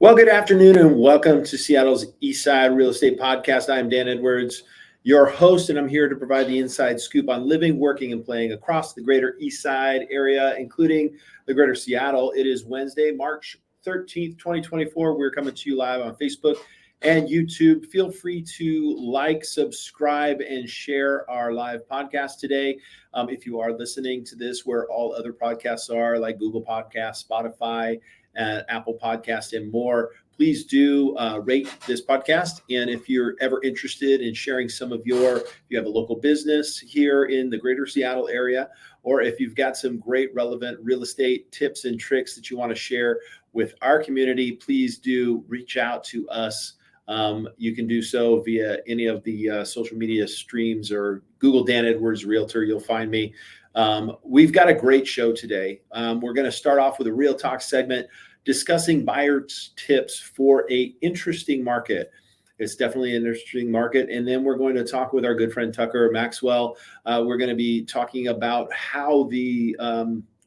Well, good afternoon and welcome to Seattle's Eastside Real Estate Podcast. I'm Dan Edwards, your host, and I'm here to provide the inside scoop on living, working, and playing across the greater Eastside area, including the greater Seattle. It is Wednesday, March 13th, 2024. We're coming to you live on Facebook and YouTube. Feel free to like, subscribe, and share our live podcast today. If you are listening to this where all other podcasts are, like Google Podcasts, Spotify, Apple Podcast, and more, please do rate this podcast. And if you're ever interested in sharing if you have a local business here in the greater Seattle area, or if you've got some great relevant real estate tips and tricks that you want to share with our community, please do reach out to us. You can do so via any of the social media streams or Google Dan Edwards Realtor. You'll find me. We've got a great show today. We're going to start off with a Real Talk segment discussing buyer's tips for a interesting market. It's definitely an interesting market. And then we're going to talk with our good friend Tucker Maxwell. We're going to be talking about how the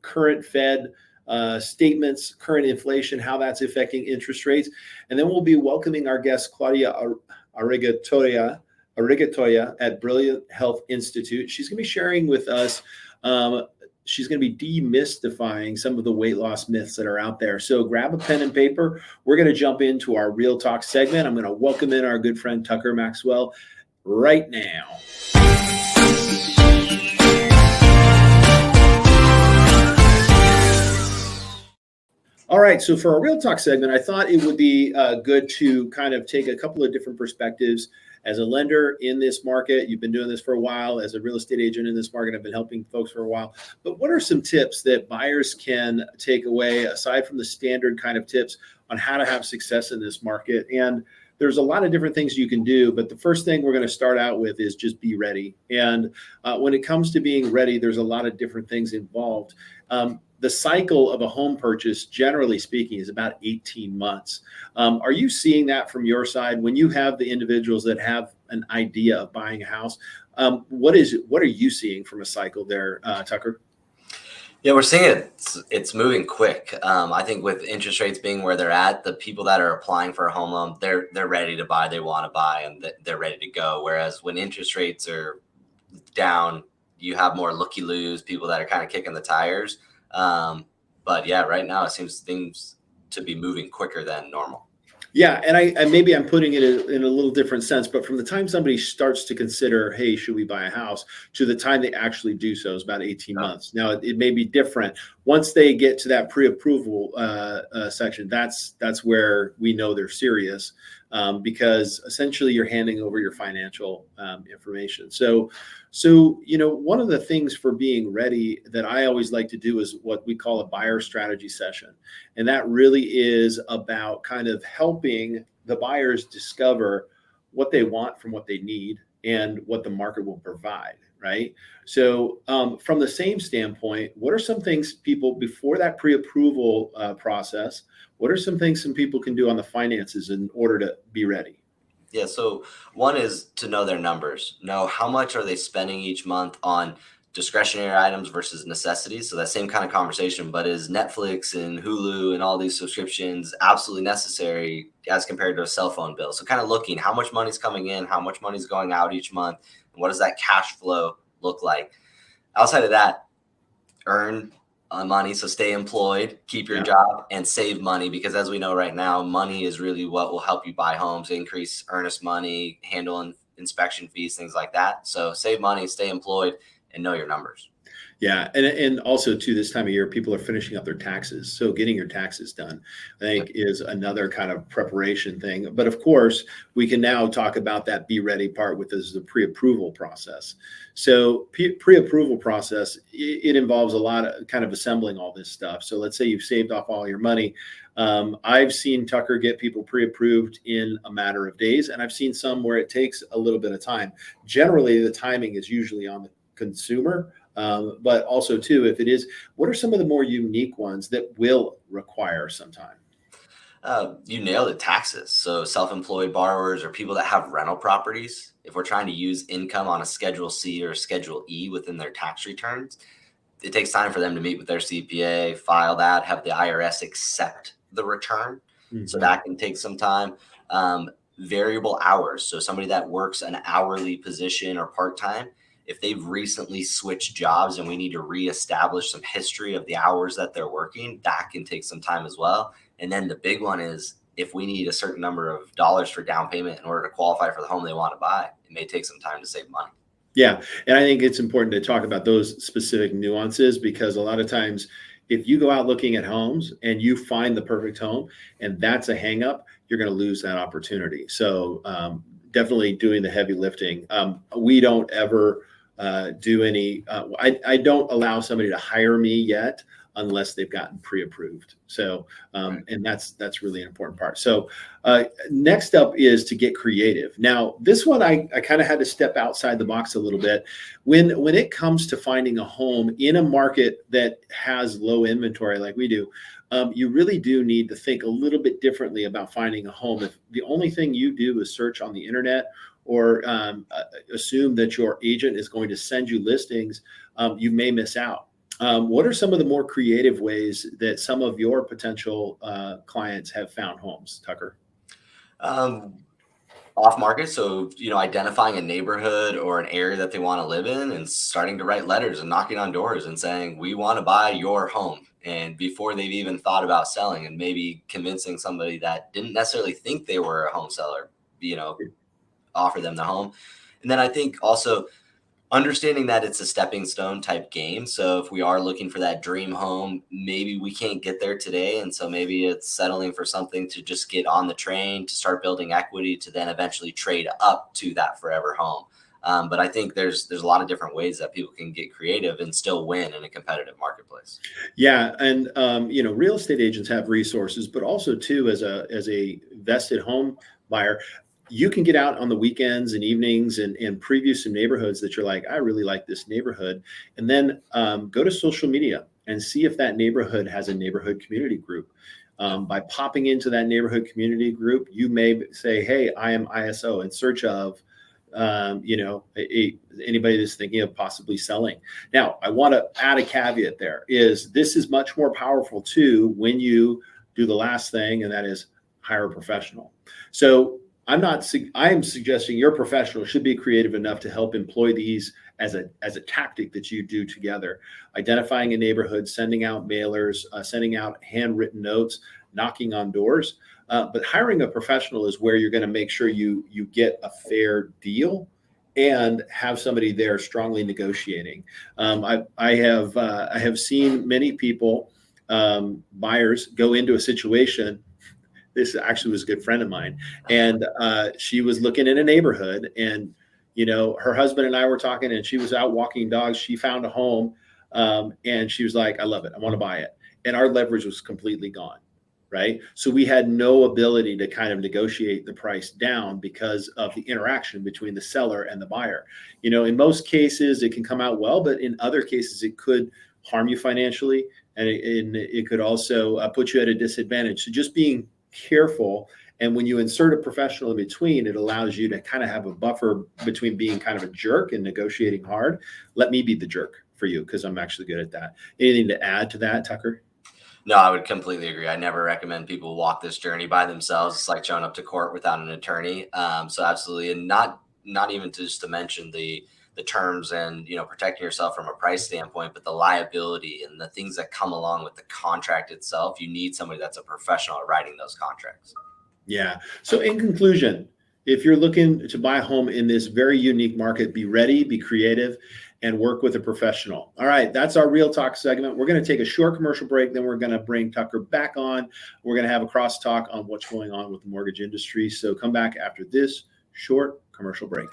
current Fed statements, current inflation, how that's affecting interest rates. And then we'll be welcoming our guest, Claudia Arigatoya at Brilliant Health Institute. She's going to be sharing with us she's going to be demystifying some of the weight loss myths that are out there. So grab a pen and paper. We're going to jump into our Real Talk segment. I'm going to welcome in our good friend Tucker Maxwell right now. All right, so for our Real Talk segment, I thought it would be good to kind of take a couple of different perspectives. As a lender in this market, you've been doing this for a while. As a real estate agent in this market, I've been helping folks for a while. But what are some tips that buyers can take away, aside from the standard kind of tips on how to have success in this market? And there's a lot of different things you can do, but the first thing we're going to start out with is just be ready. And when it comes to being ready, there's a lot of different things involved. The cycle of a home purchase, generally speaking, is about 18 months. Are you seeing that from your side when you have the individuals that have an idea of buying a house? What are you seeing from a cycle there, Tucker? Yeah, we're seeing it's moving quick. I think with interest rates being where they're at, the people that are applying for a home loan, they're ready to buy, they want to buy, and they're ready to go. Whereas when interest rates are down, you have more looky-loos, people that are kind of kicking the tires. But yeah, right now it seems things to be moving quicker than normal. Yeah, and maybe I'm putting it in a little different sense, but from the time somebody starts to consider, hey, should we buy a house, to the time they actually do so is about 18 months. Now, it may be different. Once they get to that pre-approval section, that's where we know they're serious, because essentially you're handing over your financial information. So one of the things for being ready that I always like to do is what we call a buyer strategy session. And that really is about kind of helping the buyers discover what they want from what they need and what the market will provide, right? So from the same standpoint, what are some things people, before that pre-approval process, what are some things some people can do on the finances in order to be ready? Yeah, so one is to know their numbers, know how much are they spending each month on discretionary items versus necessities. So that same kind of conversation, but is Netflix and Hulu and all these subscriptions absolutely necessary as compared to a cell phone bill? So kind of looking how much money's coming in, how much money's going out each month, and what does that cash flow look like? Outside of that, earn money. So stay employed, keep your job, and save money, because as we know right now, money is really what will help you buy homes, increase earnest money, handle inspection fees, things like that. So save money, stay employed, and know your numbers. Yeah. And also too, this time of year, people are finishing up their taxes. So getting your taxes done, I think, is another kind of preparation thing. But of course, we can now talk about that be ready part with the pre-approval process. So pre-approval process, it involves a lot of kind of assembling all this stuff. So let's say you've saved off all your money. I've seen Tucker get people pre-approved in a matter of days, and I've seen some where it takes a little bit of time. Generally, the timing is usually on the consumer. But also too, if it is, what are some of the more unique ones that will require some time? You nailed it, taxes. So self-employed borrowers or people that have rental properties, if we're trying to use income on a Schedule C or Schedule E within their tax returns, it takes time for them to meet with their CPA, file that, have the IRS accept the return. So Mhm. that can take some time. Variable hours. So somebody that works an hourly position or part-time, if they've recently switched jobs and we need to reestablish some history of the hours that they're working, that can take some time as well. And then the big one is if we need a certain number of dollars for down payment in order to qualify for the home they want to buy, it may take some time to save money. Yeah, and I think it's important to talk about those specific nuances because a lot of times if you go out looking at homes and you find the perfect home and that's a hang up, you're going to lose that opportunity. So definitely doing the heavy lifting. We don't ever do any, I don't allow somebody to hire me yet unless they've gotten pre-approved. So, Right. and that's really an important part. So next up is to get creative. Now, this one I kind of had to step outside the box a little bit. When it comes to finding a home in a market that has low inventory like we do, you really do need to think a little bit differently about finding a home. If the only thing you do is search on the internet or assume that your agent is going to send you listings, you may miss out. What are some of the more creative ways that some of your potential clients have found homes, Tucker? Um, Off market. So, identifying a neighborhood or an area that they want to live in and starting to write letters and knocking on doors and saying, we want to buy your home. And before they've even thought about selling, and maybe convincing somebody that didn't necessarily think they were a home seller, you know, offer them the home. And then I think also understanding that it's a stepping stone type game. So if we are looking for that dream home, maybe we can't get there today. And so maybe it's settling for something to just get on the train, to start building equity, to then eventually trade up to that forever home. But I think there's a lot of different ways that people can get creative and still win in a competitive marketplace. Yeah, and real estate agents have resources, but also too, as a vested home buyer, you can get out on the weekends and evenings and preview some neighborhoods that you're like, I really like this neighborhood, and then go to social media and see if that neighborhood has a neighborhood community group. By popping into that neighborhood community group, you may say, "Hey, I am ISO in search of." Anybody that's thinking of possibly selling. Now, I want to add a caveat there is this is much more powerful too when you do the last thing, and that is hire a professional. So I am suggesting your professional should be creative enough to help employ these as a tactic that you do together, identifying a neighborhood, sending out mailers, sending out handwritten notes, knocking on doors. But hiring a professional is where you're going to make sure you get a fair deal and have somebody there strongly negotiating. I have seen many people, buyers, go into a situation. This actually was a good friend of mine, and she was looking in a neighborhood, and her husband and I were talking, and she was out walking dogs. She found a home, and she was like, "I love it. I want to buy it," and our leverage was completely gone. Right. So we had no ability to kind of negotiate the price down because of the interaction between the seller and the buyer. In most cases, it can come out well, but in other cases, it could harm you financially and it could also put you at a disadvantage. So just being careful. And when you insert a professional in between, it allows you to kind of have a buffer between being kind of a jerk and negotiating hard. Let me be the jerk for you because I'm actually good at that. Anything to add to that, Tucker? No, I would completely agree. I never recommend people walk this journey by themselves. It's like showing up to court without an attorney. So absolutely, and not even just to mention the terms and protecting yourself from a price standpoint, but the liability and the things that come along with the contract itself. You need somebody that's a professional at writing those contracts. Yeah. So, in conclusion, if you're looking to buy a home in this very unique market, be ready, be creative, and work with a professional. All right. That's our Real Talk segment. We're going to take a short commercial break. Then we're going to bring Tucker back on. We're going to have a crosstalk on what's going on with the mortgage industry. So, come back after this short commercial break.